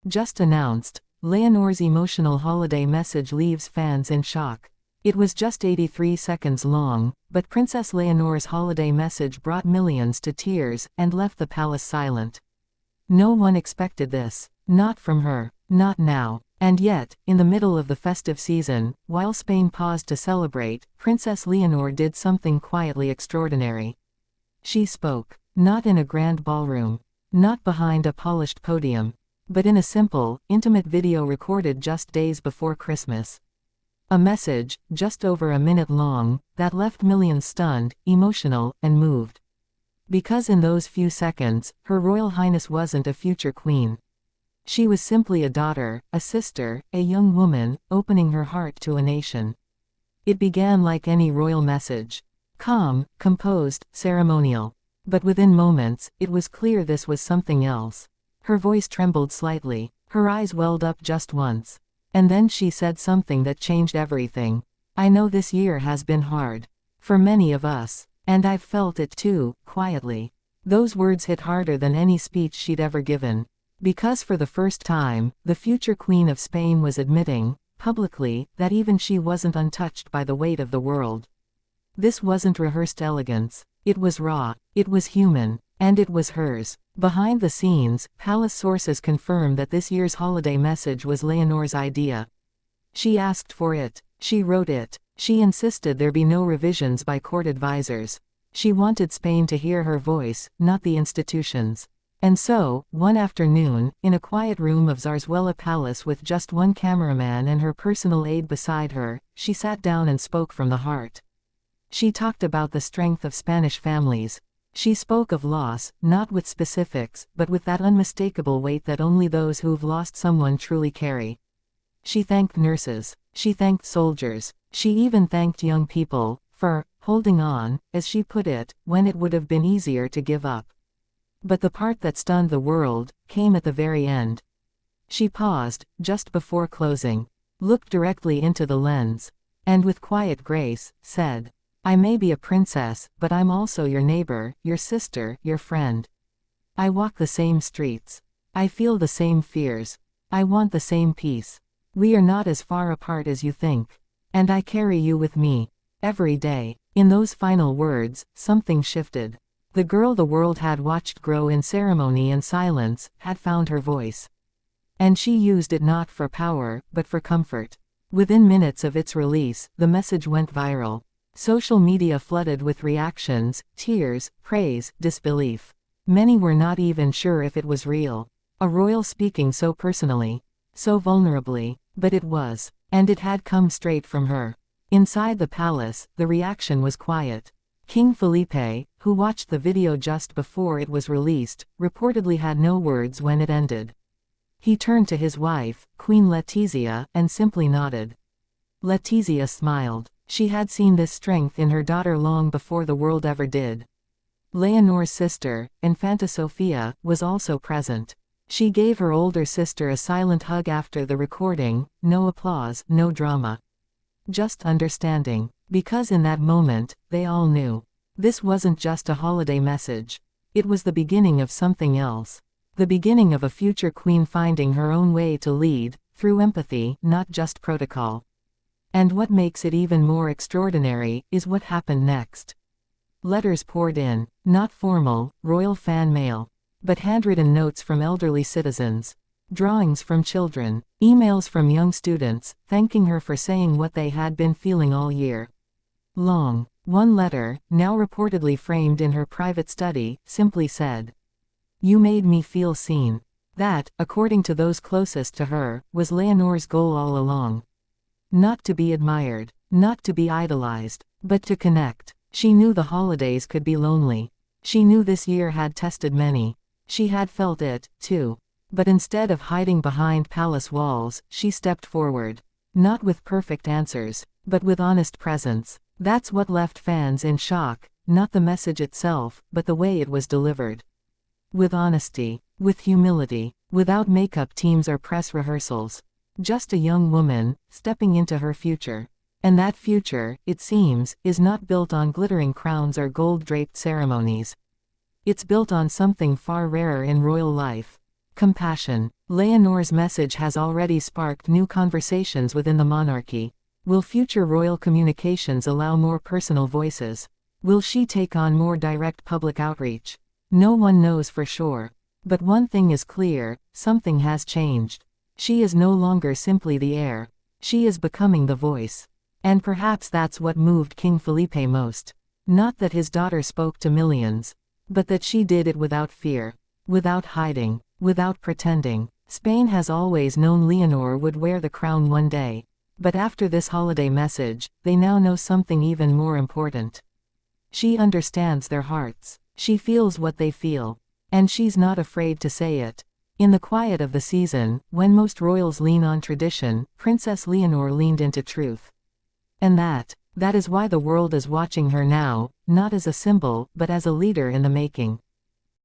Just announced, Leonor's emotional holiday message leaves fans in shock. It was just 83 seconds long, but Princess Leonor's holiday message brought millions to tears and left the palace silent. No one expected this. Not from her. Not now. And yet, in the middle of the festive season, while Spain paused to celebrate, Princess Leonor did something quietly extraordinary. She spoke. Not in a grand ballroom. Not behind a polished podium. But in a simple, intimate video recorded just days before Christmas. A message, just over a minute long, that left millions stunned, emotional, and moved. Because in those few seconds, Her Royal Highness wasn't a future queen. She was simply a daughter, a sister, a young woman, opening her heart to a nation. It began like any royal message. Calm, composed, ceremonial. But within moments, it was clear this was something else. Her voice trembled slightly, her eyes welled up just once. And then she said something that changed everything. I know this year has been hard. For many of us. And I've felt it too, quietly. Those words hit harder than any speech she'd ever given. Because for the first time, the future Queen of Spain was admitting, publicly, that even she wasn't untouched by the weight of the world. This wasn't rehearsed elegance. It was raw, it was human, and it was hers. Behind the scenes, palace sources confirm that this year's holiday message was Leonor's idea. She asked for it. She wrote it. She insisted there be no revisions by court advisors. She wanted Spain to hear her voice, not the institutions. And so, one afternoon, in a quiet room of Zarzuela Palace with just one cameraman and her personal aide beside her, she sat down and spoke from the heart. She talked about the strength of Spanish families. She spoke of loss, not with specifics, but with that unmistakable weight that only those who've lost someone truly carry. She thanked nurses. She thanked soldiers. She even thanked young people, for holding on, as she put it, when it would have been easier to give up. But the part that stunned the world came at the very end. She paused, just before closing, looked directly into the lens, and with quiet grace, said, I may be a princess, but I'm also your neighbor, your sister, your friend. I walk the same streets. I feel the same fears. I want the same peace. We are not as far apart as you think. And I carry you with me. Every day. In those final words, something shifted. The girl the world had watched grow in ceremony and silence, had found her voice. And she used it not for power, but for comfort. Within minutes of its release, the message went viral. Social media flooded with reactions, tears, praise, disbelief. Many were not even sure if it was real. A royal speaking so personally, so vulnerably, but it was. And it had come straight from her. Inside the palace, the reaction was quiet. King Felipe, who watched the video just before it was released, reportedly had no words when it ended. He turned to his wife, Queen Letizia, and simply nodded. Letizia smiled. She had seen this strength in her daughter long before the world ever did. Leonor's sister, Infanta Sofia, was also present. She gave her older sister a silent hug after the recording, no applause, no drama. Just understanding. Because in that moment, they all knew. This wasn't just a holiday message. It was the beginning of something else. The beginning of a future queen finding her own way to lead, through empathy, not just protocol. And what makes it even more extraordinary, is what happened next. Letters poured in, not formal, royal fan mail, but handwritten notes from elderly citizens. Drawings from children, emails from young students, thanking her for saying what they had been feeling all year long. One letter, now reportedly framed in her private study, simply said, "You made me feel seen." That, according to those closest to her, was Leonor's goal all along. Not to be admired, not to be idolized, but to connect. She knew the holidays could be lonely. She knew this year had tested many. She had felt it, too. But instead of hiding behind palace walls, she stepped forward. Not with perfect answers, but with honest presence. That's what left fans in shock, not the message itself, but the way it was delivered. With honesty, with humility, without makeup teams or press rehearsals. Just a young woman, stepping into her future. And that future, it seems, is not built on glittering crowns or gold-draped ceremonies. It's built on something far rarer in royal life. Compassion. Leonor's message has already sparked new conversations within the monarchy. Will future royal communications allow more personal voices? Will she take on more direct public outreach? No one knows for sure. But one thing is clear, something has changed. She is no longer simply the heir. She is becoming the voice. And perhaps that's what moved King Felipe most. Not that his daughter spoke to millions, but that she did it without fear, without hiding, without pretending. Spain has always known Leonor would wear the crown one day. But after this holiday message, they now know something even more important. She understands their hearts. She feels what they feel. And she's not afraid to say it. In the quiet of the season, when most royals lean on tradition, Princess Leonor leaned into truth. And that is why the world is watching her now, not as a symbol, but as a leader in the making.